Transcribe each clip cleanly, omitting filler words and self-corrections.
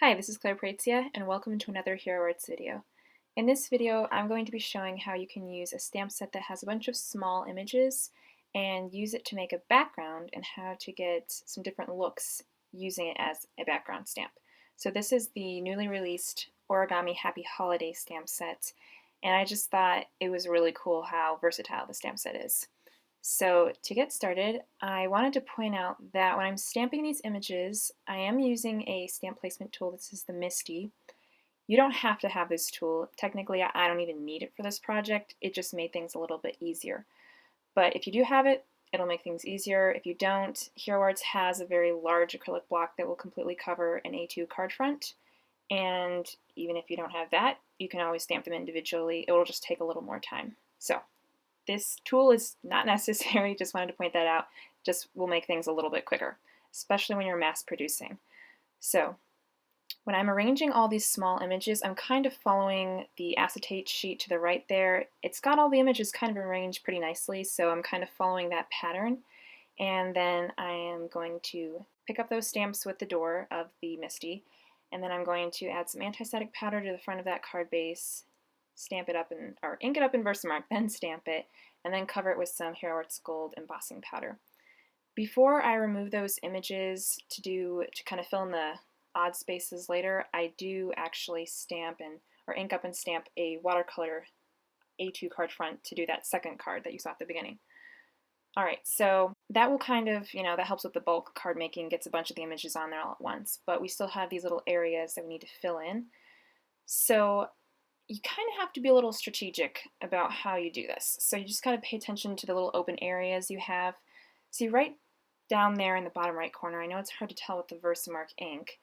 Hi, this is Claire Pratia, and welcome to another Hero Arts video. In this video, I'm going to be showing how you can use a stamp set that has a bunch of small images and use it to make a background and how to get some different looks using it as a background stamp. So this is the newly released Origami Happy Holiday stamp set, and I just thought it was really cool how versatile the stamp set is. So to get started, I wanted to point out that when I'm stamping these images, I am using a stamp placement tool. This is the MISTI. You don't have to have this tool. Technically, I don't even need it for this project. It just made things a little bit easier. But if you do have it, it'll make things easier. If you don't, Hero Arts has a very large acrylic block that will completely cover an A2 card front. And even if you don't have that, you can always stamp them individually. It will just take a little more time. So this tool is not necessary, just wanted to point that out. Just will make things a little bit quicker, especially when you're mass producing. So when I'm arranging all these small images, I'm kind of following the acetate sheet to the right there. It's got all the images kind of arranged pretty nicely, so I'm kind of following that pattern. And then I am going to pick up those stamps with the door of the MISTI, and then I'm going to add some anti-static powder to the front of that card base, stamp it up or ink it up in Versamark, then stamp it, and then cover it with some Hero Arts Gold embossing powder. Before I remove those images to kind of fill in the odd spaces later, I do actually stamp or ink up and stamp a watercolor A2 card front to do that second card that you saw at the beginning. Alright, so that will kind of, that helps with the bulk card making, gets a bunch of the images on there all at once, but we still have these little areas that we need to fill in. So you kind of have to be a little strategic about how you do this. So you just got to pay attention to the little open areas you have. See right down there in the bottom right corner, I know it's hard to tell with the Versamark ink,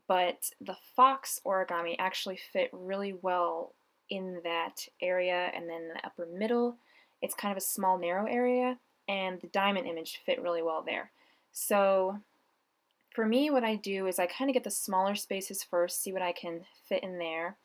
but the fox origami actually fit really well in that area, and then the upper middle, it's kind of a small narrow area, and the diamond image fit really well there. So for me, what I do is I kind of get the smaller spaces first, see what I can fit in there,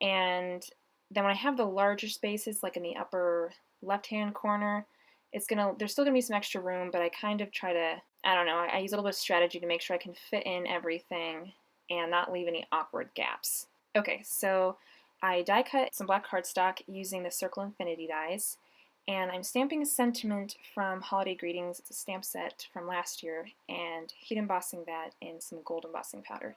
and then when I have the larger spaces, like in the upper left-hand corner, there's still gonna be some extra room, but I kind of try to, I don't know, I use a little bit of strategy to make sure I can fit in everything and not leave any awkward gaps. Okay, so I die cut some black cardstock using the Circle Infinity dies, and I'm stamping a sentiment from Holiday Greetings. It's a stamp set from last year, and heat embossing that in some gold embossing powder.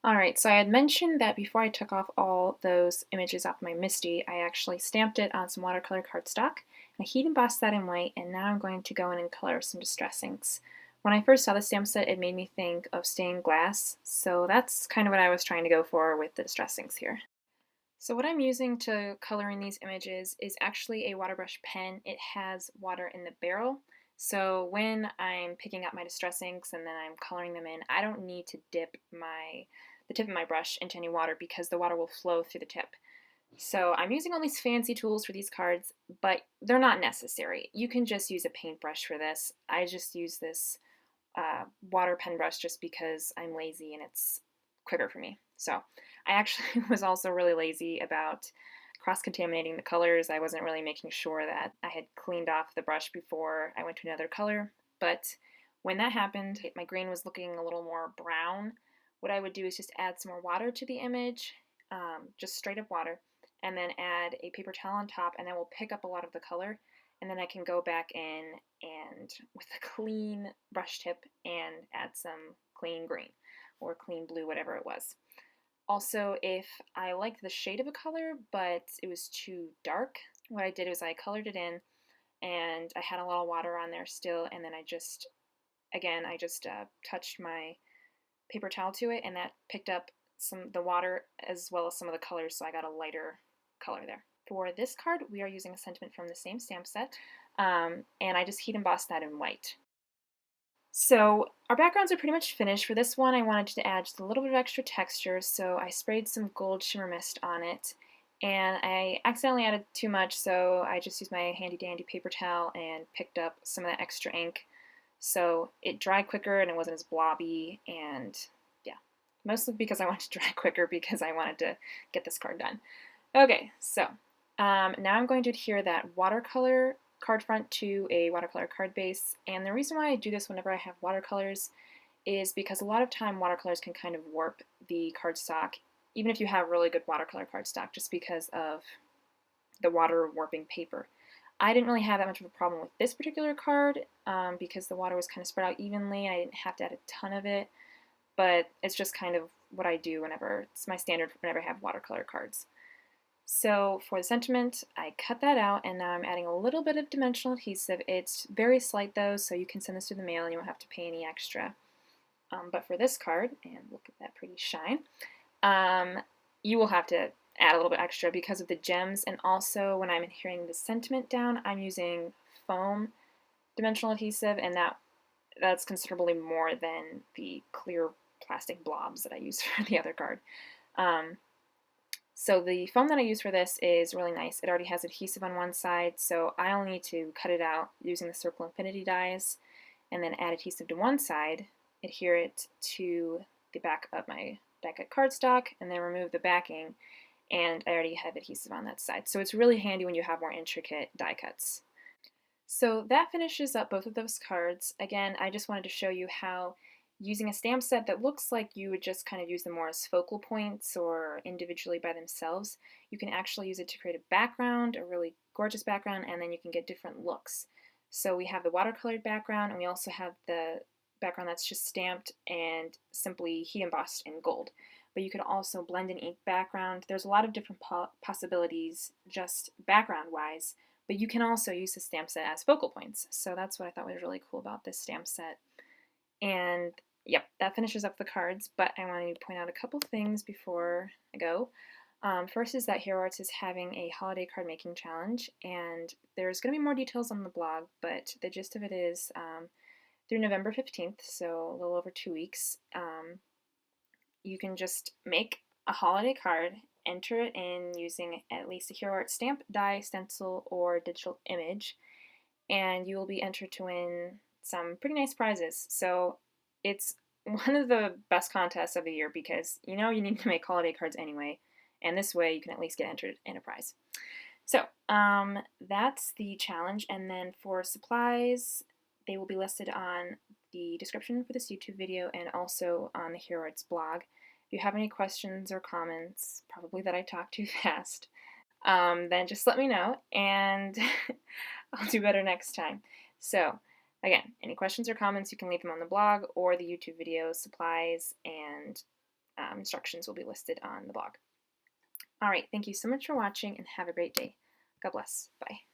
Alright, so I had mentioned that before I took off all those images off my MISTI, I actually stamped it on some watercolor cardstock. I heat embossed that in white, and now I'm going to go in and color some distress inks. When I first saw the stamp set, it made me think of stained glass, so that's kind of what I was trying to go for with the distress inks here. So what I'm using to color in these images is actually a waterbrush pen. It has water in the barrel, so when I'm picking up my distress inks and then I'm coloring them in, I don't need to dip the tip of my brush into any water because the water will flow through the tip. So I'm using all these fancy tools for these cards, but they're not necessary. You can just use a paintbrush for this. I just use this water pen brush just because I'm lazy and it's quicker for me. So I actually was also really lazy about cross-contaminating the colors. I wasn't really making sure that I had cleaned off the brush before I went to another color. But when that happened, my green was looking a little more brown. What I would do is just add some more water to the image, just straight up water, and then add a paper towel on top, and that will pick up a lot of the color. And then I can go back in and with a clean brush tip and add some clean green or clean blue, whatever it was. Also, if I liked the shade of a color but it was too dark, what I did was I colored it in and I had a little water on there still, and then I just touched my paper towel to it, and that picked up the water as well as some of the colors, so I got a lighter color there. For this card, we are using a sentiment from the same stamp set, and I just heat embossed that in white. So our backgrounds are pretty much finished. For this one, I wanted to add just a little bit of extra texture, so I sprayed some gold shimmer mist on it, and I accidentally added too much, so I just used my handy dandy paper towel and picked up some of that extra ink. So it dried quicker and it wasn't as blobby, and yeah, mostly because I wanted to dry quicker because I wanted to get this card done. Okay, so now I'm going to adhere that watercolor card front to a watercolor card base, and the reason why I do this whenever I have watercolors is because a lot of time watercolors can kind of warp the cardstock, even if you have really good watercolor cardstock, just because of the water warping paper. I didn't really have that much of a problem with this particular card because the water was kind of spread out evenly and I didn't have to add a ton of it, but it's just kind of what I do whenever, it's my standard whenever I have watercolor cards. So for the sentiment, I cut that out and now I'm adding a little bit of dimensional adhesive. It's very slight though, so you can send this through the mail and you won't have to pay any extra. But for this card, and look at that pretty shine, you will have to add a little bit extra because of the gems, and also when I'm adhering the sentiment down, I'm using foam dimensional adhesive, and that's considerably more than the clear plastic blobs that I use for the other card. So the foam that I use for this is really nice. It already has adhesive on one side, so I only need to cut it out using the Circle Infinity dies, and then add adhesive to one side, adhere it to the back of my die cut cardstock, and then remove the backing, and I already have adhesive on that side. So it's really handy when you have more intricate die cuts. So that finishes up both of those cards. Again, I just wanted to show you how using a stamp set that looks like you would just kind of use them more as focal points or individually by themselves, you can actually use it to create a background, a really gorgeous background, and then you can get different looks. So we have the watercolored background, and we also have the background that's just stamped and simply heat embossed in gold. But you can also blend and ink background. There's a lot of different possibilities just background-wise, but you can also use the stamp set as focal points. So that's what I thought was really cool about this stamp set. And yep, that finishes up the cards, but I wanted to point out a couple things before I go. First is that Hero Arts is having a holiday card making challenge, and there's going to be more details on the blog, but the gist of it is through November 15th, so a little over 2 weeks, you can just make a holiday card, enter it in using at least a Hero Arts stamp, die, stencil, or digital image, and you will be entered to win some pretty nice prizes. So it's one of the best contests of the year because you know you need to make holiday cards anyway, and this way you can at least get entered in a prize. So that's the challenge, and then for supplies, they will be listed on the description for this YouTube video and also on the Hero Arts blog. If you have any questions or comments, probably that I talk too fast, then just let me know and I'll do better next time. So again, any questions or comments, you can leave them on the blog or the YouTube video. Supplies and instructions will be listed on the blog. All right, thank you so much for watching and have a great day. God bless. Bye.